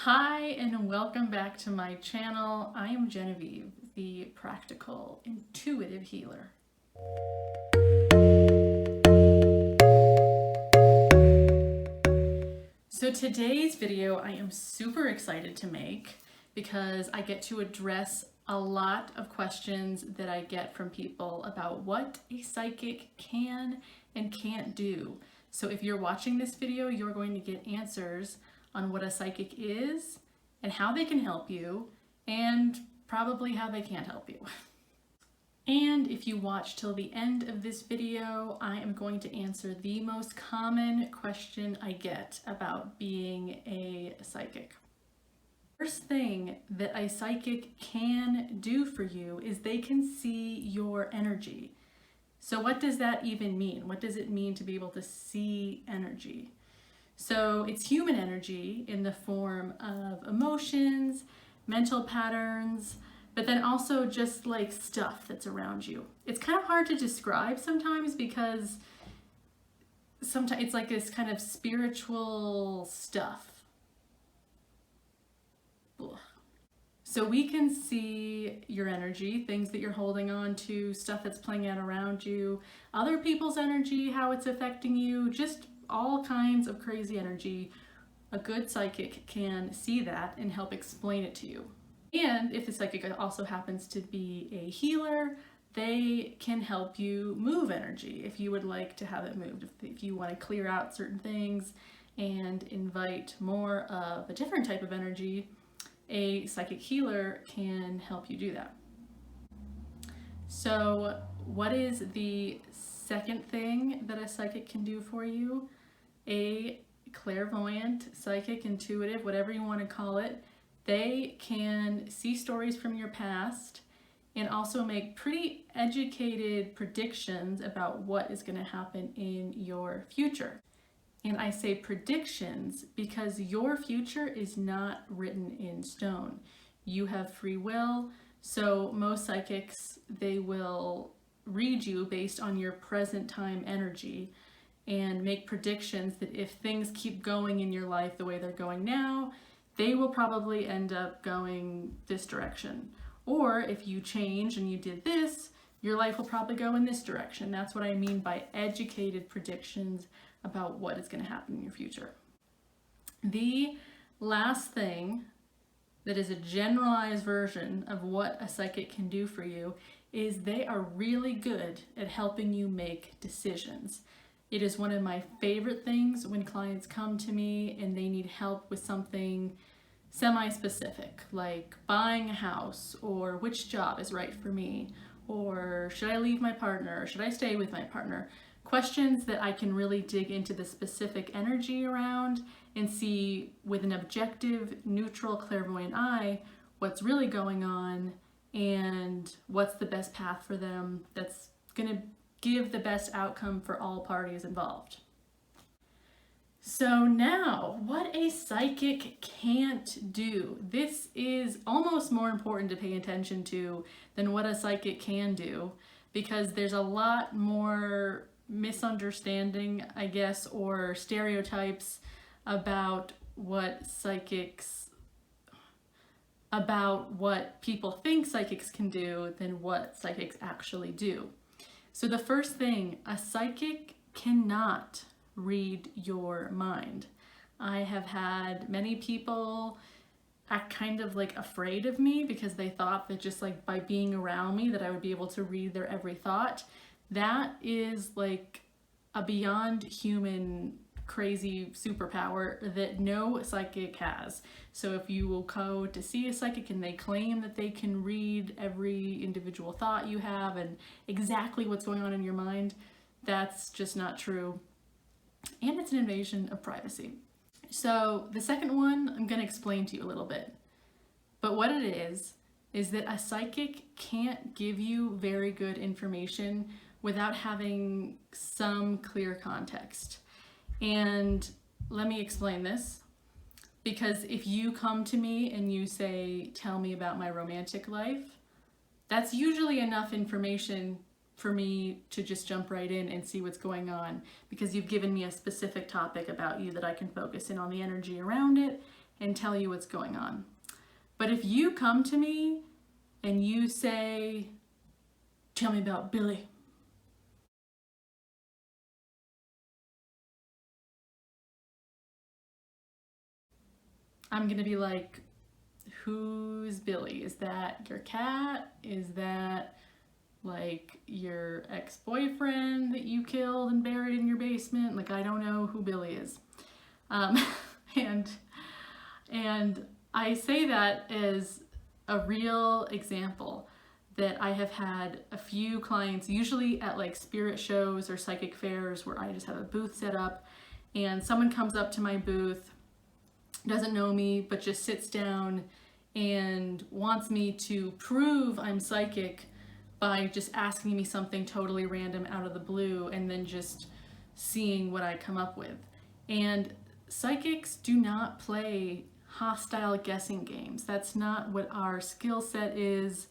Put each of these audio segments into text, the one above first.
Hi and welcome back to my channel. I am Genevieve, the practical, intuitive healer. So today's video I am super excited to make because I get to address a lot of questions that I get from people about what a psychic can and can't do. So if you're watching this video, you're going to get answers on what a psychic is and how they can help you, and probably how they can't help you. And if you watch till the end of this video, I am going to answer the most common question I get about being a psychic. First thing that a psychic can do for you is they can see your energy. So what does that even mean? What does it mean to be able to see energy? So it's human energy in the form of emotions, mental patterns, but then also just like stuff that's around you. It's kind of hard to describe sometimes because sometimes it's like this kind of spiritual stuff. Ugh. So we can see your energy, things that you're holding on to, stuff that's playing out around you, other people's energy, how it's affecting you, just all kinds of crazy energy. A good psychic can see that and help explain it to you. And if the psychic also happens to be a healer, they can help you move energy if you would like to have it moved. If you want to clear out certain things and invite more of a different type of energy, a psychic healer can help you do that. So what is the second thing that a psychic can do for you? A clairvoyant, psychic, intuitive, whatever you want to call it, they can see stories from your past and also make pretty educated predictions about what is going to happen in your future. And I say predictions because your future is not written in stone. You have free will, so most psychics, they will read you based on your present time energy and make predictions that if things keep going in your life the way they're going now, they will probably end up going this direction. Or if you change and you did this, your life will probably go in this direction. That's what I mean by educated predictions about what is going to happen in your future. The last thing that is a generalized version of what a psychic can do for you is they are really good at helping you make decisions. It is one of my favorite things when clients come to me and they need help with something semi-specific, like buying a house, or which job is right for me, or should I leave my partner, or should I stay with my partner? Questions that I can really dig into the specific energy around and see with an objective, neutral, clairvoyant eye what's really going on and what's the best path for them that's going to give the best outcome for all parties involved. So now, what a psychic can't do. This is almost more important to pay attention to than what a psychic can do, because there's a lot more misunderstanding, I guess, or stereotypes about what people think psychics can do than what psychics actually do. So the first thing, a psychic cannot read your mind. I have had many people act kind of like afraid of me because they thought that just like by being around me that I would be able to read their every thought. That is like a beyond human crazy superpower that no psychic has. So if you will go to see a psychic and they claim that they can read every individual thought you have and exactly what's going on in your mind, that's just not true. And it's an invasion of privacy. So the second one, I'm going to explain to you a little bit. But what it is that a psychic can't give you very good information without having some clear context. And let me explain this, because if you come to me and you say, tell me about my romantic life, that's usually enough information for me to just jump right in and see what's going on, because you've given me a specific topic about you that I can focus in on the energy around it and tell you what's going on. But if you come to me and you say, tell me about Billy, I'm gonna be like, who's Billy? Is that your cat? Is that like your ex-boyfriend that you killed and buried in your basement? Like, I don't know who Billy is. Um, and I say that as a real example that I have had a few clients, usually at like spirit shows or psychic fairs, where I just have a booth set up and someone comes up to my booth, doesn't know me, but just sits down and wants me to prove I'm psychic by just asking me something totally random out of the blue and then just seeing what I come up with. And psychics do not play hostile guessing games. That's not what our skill set is.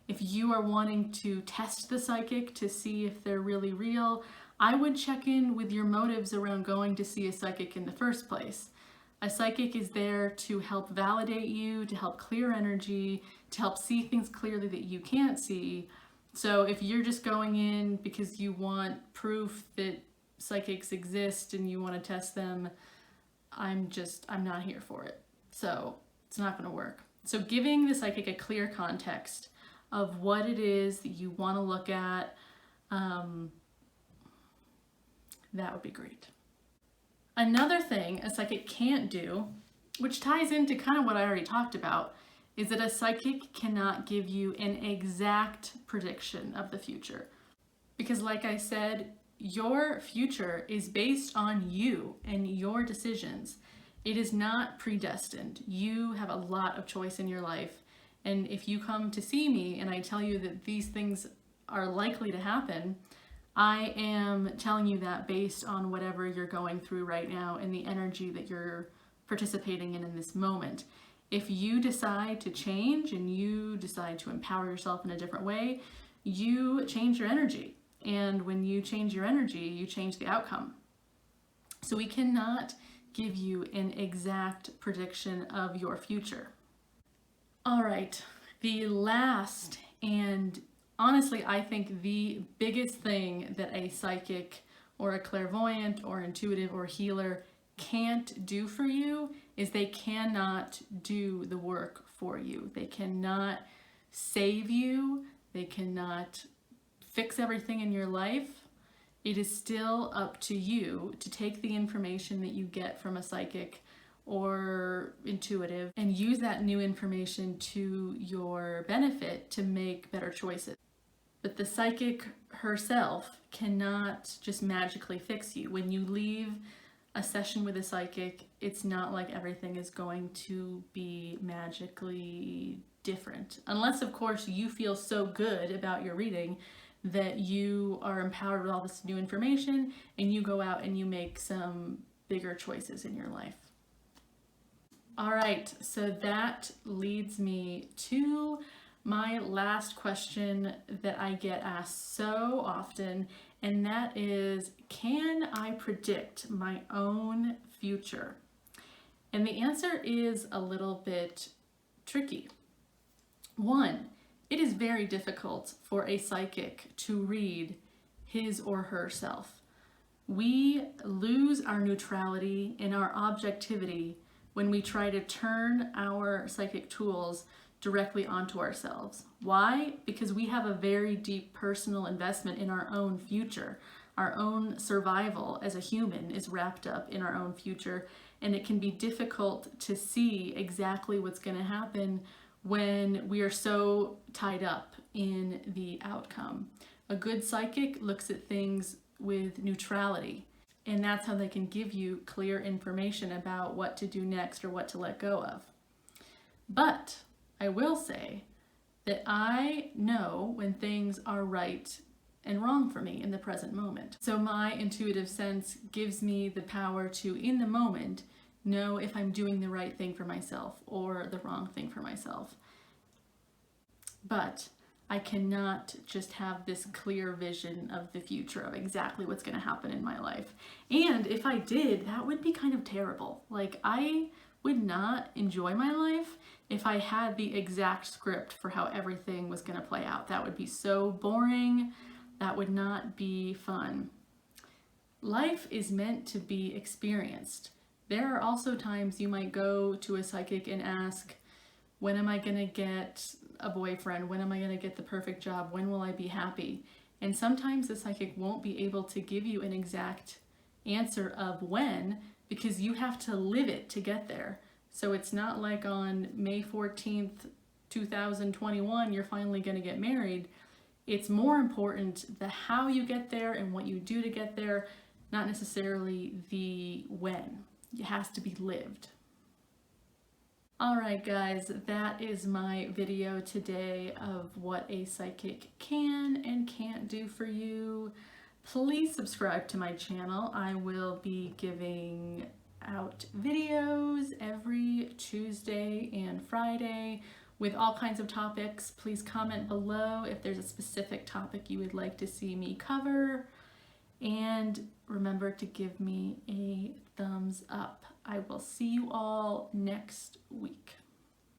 If you are wanting to test the psychic to see if they're really real, I would check in with your motives around going to see a psychic in the first place. A psychic is there to help validate you, to help clear energy, to help see things clearly that you can't see. So if you're just going in because you want proof that psychics exist and you want to test them, I'm not here for it. So it's not going to work. So giving the psychic a clear context of what it is that you want to look at, that would be great. Another thing a psychic can't do, which ties into kind of what I already talked about, is that a psychic cannot give you an exact prediction of the future. Because like I said, your future is based on you and your decisions. It is not predestined. You have a lot of choice in your life. And if you come to see me and I tell you that these things are likely to happen, I am telling you that based on whatever you're going through right now and the energy that you're participating in this moment. If you decide to change and you decide to empower yourself in a different way, you change your energy. And when you change your energy, you change the outcome. So we cannot give you an exact prediction of your future. All right, the last and honestly, I think the biggest thing that a psychic or a clairvoyant or intuitive or healer can't do for you is they cannot do the work for you. They cannot save you. They cannot fix everything in your life. It is still up to you to take the information that you get from a psychic or intuitive and use that new information to your benefit to make better choices. But the psychic herself cannot just magically fix you. When you leave a session with a psychic, it's not like everything is going to be magically different. Unless, of course, you feel so good about your reading that you are empowered with all this new information and you go out and you make some bigger choices in your life. All right, so that leads me to my last question that I get asked so often, and that is, can I predict my own future? And the answer is a little bit tricky. One, it is very difficult for a psychic to read his or herself. We lose our neutrality and our objectivity when we try to turn our psychic tools directly onto ourselves. Why? Because we have a very deep personal investment in our own future. Our own survival as a human is wrapped up in our own future, and it can be difficult to see exactly what's going to happen when we are so tied up in the outcome. A good psychic looks at things with neutrality, and that's how they can give you clear information about what to do next or what to let go of. But I will say that I know when things are right and wrong for me in the present moment. So my intuitive sense gives me the power to, in the moment, know if I'm doing the right thing for myself or the wrong thing for myself. But I cannot just have this clear vision of the future of exactly what's going to happen in my life. And if I did, that would be kind of terrible. Like, I would not enjoy my life if I had the exact script for how everything was going to play out. That would be so boring. That would not be fun. Life is meant to be experienced. There are also times you might go to a psychic and ask, when am I going to get a boyfriend? When am I going to get the perfect job? When will I be happy? And sometimes the psychic won't be able to give you an exact answer of when, because you have to live it to get there. So it's not like on May 14th, 2021, you're finally going to get married. It's more important the how you get there and what you do to get there, not necessarily the when. It has to be lived. Alright guys, that is my video today of what a psychic can and can't do for you. Please subscribe to my channel. I will be giving out videos every Tuesday and Friday with all kinds of topics. Please comment below if there's a specific topic you would like to see me cover. And remember to give me a thumbs up. I will see you all next week.